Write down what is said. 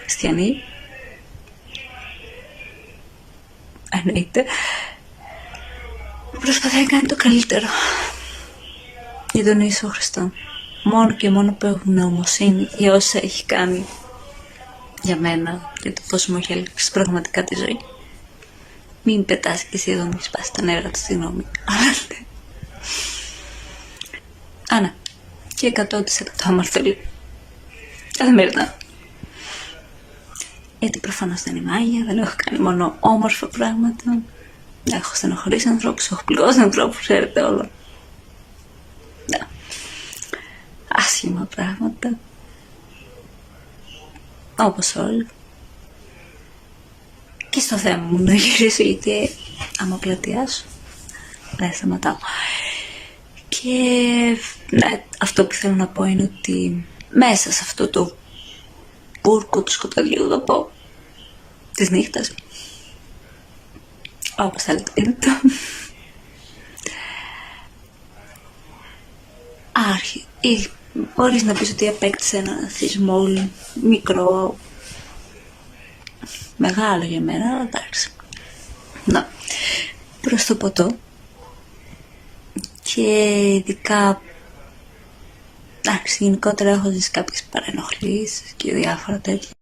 χριστιανοί. Εννοείται. Προσπαθάει να κάνει το καλύτερο για τον Ιησού Χριστό. Μόνο και μόνο που έχουν νοημοσύνη για όσα έχει κάνει για μένα, για το πώς μου έχει έλειψει πραγματικά τη ζωή. Μην πετάς και εσύ εδώ, μην σπάσεις τα νεύρα του, συγγνώμη. Άνα, και 100% αμαρτωλή. Καθημερινά. Γιατί προφανώς δεν είμαι άγια, δεν έχω κάνει μόνο όμορφα πράγματα. Έχω στενοχωρήσει ανθρώπους, έχω πληγώσει ανθρώπους, ξέρετε όλο. Ναι. Άσχημα πράγματα. Όπως όλοι. Και στο θέμα μου να γυρίσω, γιατί άμα πλατιάσω δεν σταματάω. Και ναι, αυτό που θέλω να πω είναι ότι μέσα σε αυτό το πούρκο του σκοταδιού, θα πω, της νύχτας, όπως θέλετε είναι το, ή μπορείς να πεις ότι απέκτησε ένα θυσμό μικρό, μεγάλο για μένα, αλλά εντάξει. Να, προς το ποτό. Και ειδικά, εντάξει, γενικότερα έχω ζήσει κάποιες παρενοχλήσεις και διάφορα τέτοια.